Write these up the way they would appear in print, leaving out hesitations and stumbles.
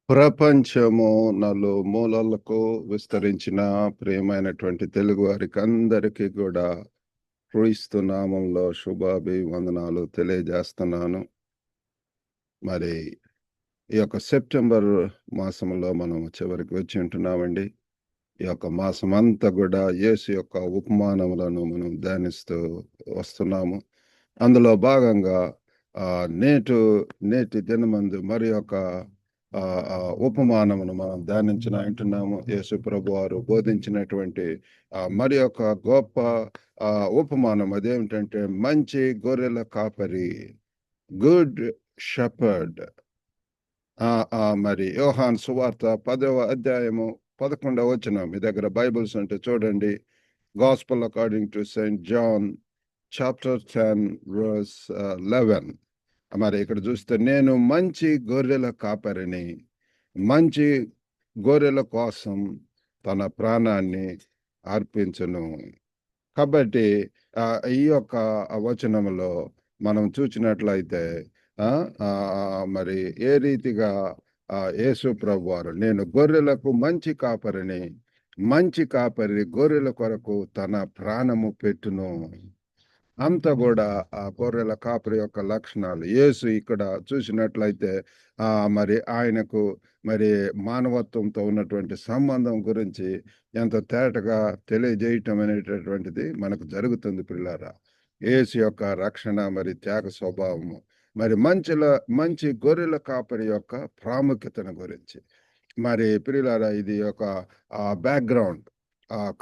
ప్రపంచము నలుమూలలకు విస్తరించిన ప్రియమైనటువంటి తెలుగు వారికి అందరికీ కూడా క్రీస్తు నామంలో శుభాభివందనాలు తెలియజేస్తున్నాను. మరి ఈ యొక్క సెప్టెంబర్ మాసంలో మనం చివరికి వచ్చి ఉంటున్నామండి. ఈ యొక్క మాసం అంతా కూడా యేసు యొక్క ఉపమానములను మనం ధ్యానిస్తూ వస్తున్నాము. అందులో భాగంగా నేటి దినమందు మరి యొక్క ఉపమానమును మనం ధ్యానించిన వింటున్నాము. యేసు ప్రభువారు బోధించినటువంటి మరి యొక్క గొప్ప ఉపమానం అదేమిటంటే మంచి గొర్రెల కాపరి, గుడ్ షెపర్డ్. మరి యోహాను సువార్త 10వ అధ్యాయము 11వ వచనం. మీ దగ్గర బైబిల్స్ ఉంటే చూడండి. Gospel according to Saint John chapter 10 verse 11. మరి ఇక్కడ చూస్తే నేను మంచి గొర్రెల కాపరిని, మంచి గొర్రెల కోసం తన ప్రాణాన్ని అర్పించును. కాబట్టి ఈ యొక్క వచనంలో మనం చూసినట్లయితే మరి ఏ రీతిగా యేసు ప్రభువారు నేను గొర్రెలకు మంచి కాపరిని, మంచి కాపరి గొర్రెల కొరకు తన ప్రాణము పెట్టును. అంతా కూడా ఆ గొర్రెల కాపరి యొక్క లక్షణాలు యేసు ఇక్కడ చూసినట్లయితే మరి ఆయనకు మరి మానవత్వంతో ఉన్నటువంటి సంబంధం గురించి ఎంత తేటగా తెలియజేయటం అనేటటువంటిది మనకు జరుగుతుంది పిల్లారా. యేసు యొక్క రక్షణ మరి త్యాగ స్వభావము మరి మంచి గొర్రెల కాపరి యొక్క ప్రాముఖ్యతను గురించి మరి పిల్లారా ఇది ఒక బ్యాక్గ్రౌండ్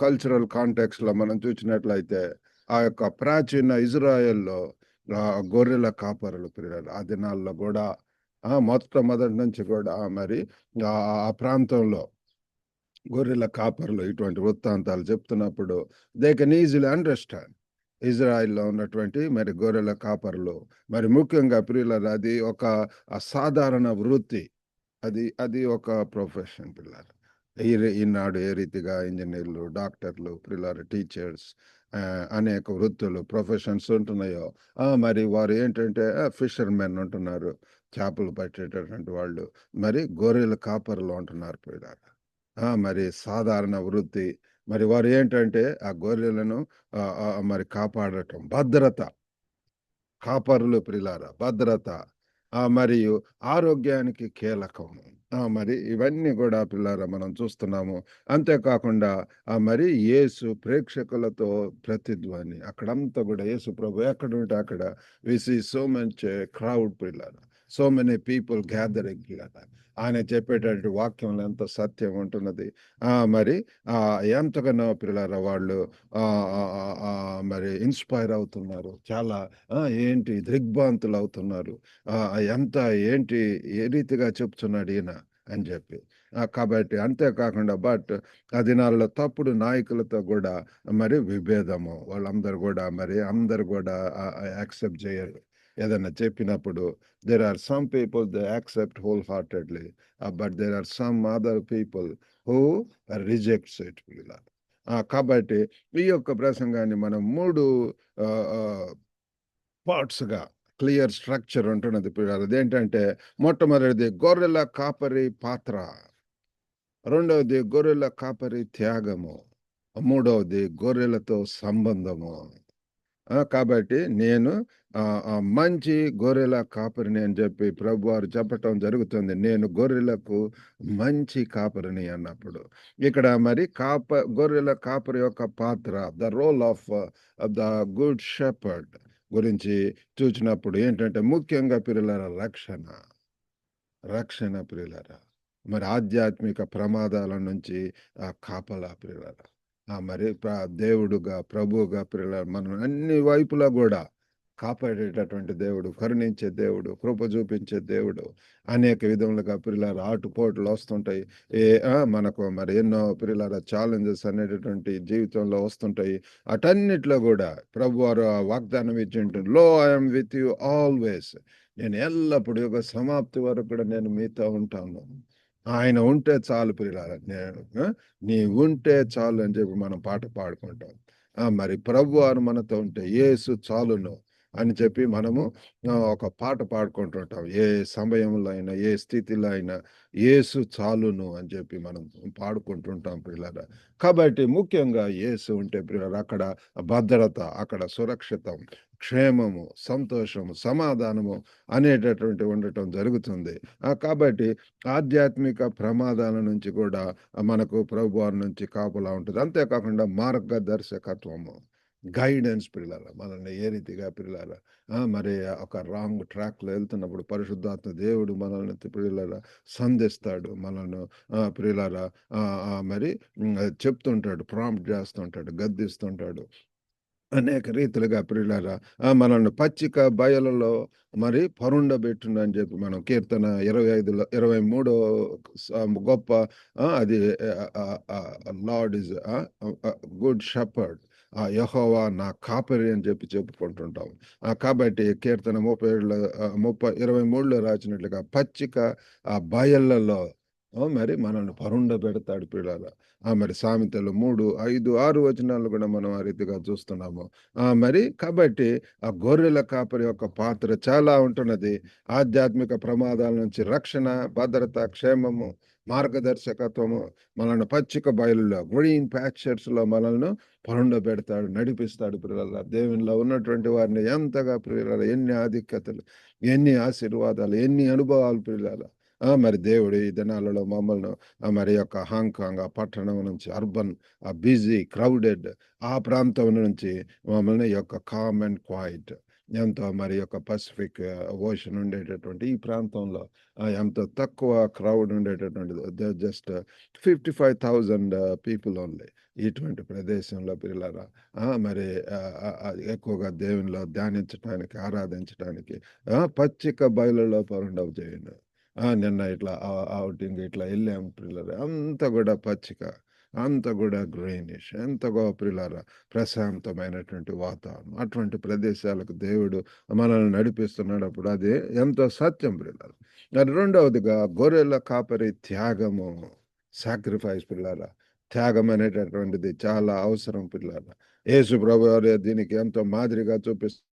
కల్చరల్ కాంటెక్స్ట్ లో మనం చూసినట్లయితే ఆ యొక్క ప్రాచీన ఇజ్రాయెల్లో గొర్రెల కాపరులు పిల్లలు ఆ దినాల్లో కూడా మొట్టమొదటి నుంచి కూడా మరి ఆ ప్రాంతంలో గొర్రెల కాపరులు ఇటువంటి వృత్తాంతాలు చెప్తున్నప్పుడు దే కెన్ ఈజీలీ అండర్స్టాండ్ ఇజ్రాయిల్లో ఉన్నటువంటి మరి గొర్రెల కాపరులు మరి ముఖ్యంగా పిల్లలు అది ఒక సాధారణ వృత్తి. అది ఒక ప్రొఫెషన్ పిల్లలు. ఈనాడు ఏ రీతిగా ఇంజనీర్లు, డాక్టర్లు, పిల్లలు, టీచర్స్ అనేక వృత్తులు, ప్రొఫెషన్స్ ఉంటున్నాయో మరి వారు ఏంటంటే ఫిషర్మెన్ ఉంటున్నారు, చేపలు పట్టేటటువంటి వాళ్ళు, మరి గొర్రెల కాపరులు ఉంటున్నారు పిల్లలు. మరి సాధారణ వృత్తి మరి వారు ఏంటంటే ఆ గొర్రెలను మరి కాపాడటం, భద్రత, కాపరులు ప్రిలారా భద్రత మరియు ఆరోగ్యానికి కీలకం. మరి ఇవన్నీ కూడా పిల్లారా మనం చూస్తున్నాము. అంతేకాకుండా మరి యేసు ప్రేక్షకులతో ప్రతిధ్వని అక్కడంతా కూడా యేసు ప్రభు ఎక్కడ ఉంటే అక్కడ we see so much crowd పిల్లారా, సో మెనీ పీపుల్ గ్యాదరింగ్ పిల్లారా. ఆయన చెప్పేటటువంటి వాక్యంలో ఎంత సత్యం ఉంటున్నది. మరి ఎంతగానో పిల్లారా వాళ్ళు మరి ఇన్స్పైర్ అవుతున్నారు. చాలా ఏంటి దిగ్భ్రాంతులు అవుతున్నారు. ఎంత ఏంటి ఏ రీతిగా చెప్తున్నాడు ఈయన అని చెప్పి. కాబట్టి అంతేకాకుండా ఆ దినాల్లో తప్పుడు నాయకులతో కూడా మరి విభేదము. వాళ్ళందరూ కూడా మరి అందరూ కూడా యాక్సెప్ట్ చేయరు. ఏదైనా చెప్పినప్పుడు there are some people they accept wholeheartedly, but there are some other people who rejects it. కాబట్టి ఈ యొక్క ప్రసంగాన్ని మనం 3 పార్ట్స్‌గా క్లియర్ స్ట్రక్చర్ ఉంటున్నది పిల్లలు. అదేంటంటే మొట్టమొదటిది గొర్రెల కాపరి పాత్ర, రెండవది గొర్రెల కాపరి త్యాగము, మూడవది గొర్రెలతో సంబంధము. కాబట్టి నేను మంచి గొర్రెల కాపరిని అని చెప్పి ప్రభువారు చెప్పటం జరుగుతుంది. నేను గొర్రెలకు మంచి కాపరిని అన్నప్పుడు ఇక్కడ మరి గొర్రెల కాపరి యొక్క పాత్ర, the role of the good shepherd గురించి చూచినప్పుడు ఏంటంటే ముఖ్యంగా పిల్లల రక్షణ ప్రియులర. మరి ఆధ్యాత్మిక ప్రమాదాల నుంచి కాపలా ప్రియులర. మరి దేవుడుగా, ప్రభువుగా ప్రియులర మనం అన్ని వైపులా కూడా కాపాడేటటువంటి దేవుడు, కరుణించే దేవుడు, కృప చూపించే దేవుడు. అనేక విధములుగా ప్రియులార ఆటుపోట్లు వస్తుంటాయి. మనకు మరి ఎన్నో ప్రియులార ఛాలెంజెస్ అనేటటువంటి జీవితంలో వస్తుంటాయి. అటన్నిట్లో కూడా ప్రభువారు వాగ్దానం ఇచ్చి ఉంటుంది, లో ఐఎమ్ విత్ యూ ఆల్వేస్. నేను ఎల్లప్పుడూ యుగ సమాప్తి వరకు కూడా నేను మీతో ఉంటాను. ఆయన ఉంటే చాలు ప్రియులారా. నీ ఉంటే చాలు అని చెప్పి మనం పాట పాడుకుంటాం. మరి ప్రభువారు మనతో ఉంటే యేసు చాలును. అని చెప్పి మనము ఒక పాట పాడుకుంటుంటాం. ఏ సమయంలో అయినా, ఏ స్థితిలో అయినా యేసు చాలును అని చెప్పి మనం పాడుకుంటుంటాం ప్రియులారా. కాబట్టి ముఖ్యంగా యేసు ఉంటే ప్రియులారా అక్కడ భద్రత, అక్కడ సురక్షితం, క్షేమము, సంతోషము, సమాధానము అనేటటువంటి ఉండటం జరుగుతుంది. కాబట్టి ఆధ్యాత్మిక ప్రమాదాల నుంచి కూడా మనకు ప్రభువారి నుంచి కాపులా ఉంటది. అంతేకాకుండా మార్గదర్శకత్వము, గైడెన్స్ పిల్లల మనల్ని ఏ రీతిగా పిల్లల మరి ఒక రాంగ్ ట్రాక్‌లో ఎళ్తున్నప్పుడు పరిశుద్ధాత్మ దేవుడు మనల్ని ప్రియులారా సంధిస్తాడు. మనల్ని ప్రియులారా మరి చెప్తుంటాడు, ప్రాంప్ట్ చేస్తుంటాడు, గద్దిస్తుంటాడు. అనేక రీతిలుగా ప్రియులారా మనల్ని పచ్చిక బయలులో మరి పరుండబెట్టునని చెప్పి మనం కీర్తన 25లో 23 గొప్ప అది లార్డ్ ఇస్ గుడ్ షెపర్డ్. యెహోవా నా కాపరి అని చెప్పి చెప్పుకుంటుంటాం. కాబట్టి కీర్తన 37లో 23లో రాసినట్లుగా పచ్చిక బయళ్ళలో మరి మనల్ని పరుండబెడతాడు పిల్లల. మరి సామెతలు 3, 5, 6 వచనాలు కూడా మనం ఆ రీతిగా చూస్తున్నాము. మరి కాబట్టి ఆ గొర్రెల కాపరి యొక్క పాత్ర చాలా ఉంటున్నది. ఆధ్యాత్మిక ప్రమాదాల నుంచి రక్షణ, భద్రత, క్షేమము, మార్గదర్శకత్వము, మనల్ని పచ్చిక బయలులో గ్రీన్ ప్యాస్చర్స్‌లో మనల్ని పరుండబెడతాడు, నడిపిస్తాడు ప్రియులారా. దేవునిలో ఉన్నటువంటి వారిని ఎంతగా ప్రియులారా ఎన్ని ఆధిక్యతలు, ఎన్ని ఆశీర్వాదాలు, ఎన్ని అనుభవాలు ప్రియులారా. మరి దేవుడు ఈ దినాలలో మమ్మల్ని మరి యొక్క హాంకాంగ్ ఆ పట్టణం నుంచి అర్బన్ బిజీ క్రౌడెడ్ ఆ ప్రాంతం నుంచి మమ్మల్ని ఈ యొక్క కామ్ అండ్ క్వైట్ ఎంతో మరి యొక్క పసిఫిక్ ఓషన్ ఉండేటటువంటి ఈ ప్రాంతంలో ఎంతో తక్కువ క్రౌడ్ ఉండేటటువంటిది జస్ట్ 55,000 పీపుల్ ఓన్లీ ఇటువంటి ప్రదేశంలో పిల్లరా మరి ఎక్కువగా దేవునిలో ధ్యానించడానికి ఆరాధించడానికి పచ్చిక బయలులో పరుండవు చేయండి. నిన్న ఇట్లా ఔటింగ్ ఇట్లా ఎళ్ళాము ప్రియులారా. అంతా గూడా పచ్చిక, అంతా గూడా గ్రీనిష్ ఎంతగో ప్రియులారా ప్రశాంతమైనటువంటి వాతావరణం. అటువంటి ప్రదేశాలకు దేవుడు మనల్ని నడిపిస్తున్నాడప్పుడు అది ఎంతో సత్యం ప్రియులారా. మరి రెండవదిగా గొర్రెల కాపరి త్యాగము, సాక్రిఫైస్ పిల్లారా. త్యాగం అనేటటువంటిది చాలా అవసరం పిల్లారా. యేసు ప్రభువారే దీనికి ఎంతో మాదిరిగా చూపిస్తున్నారు.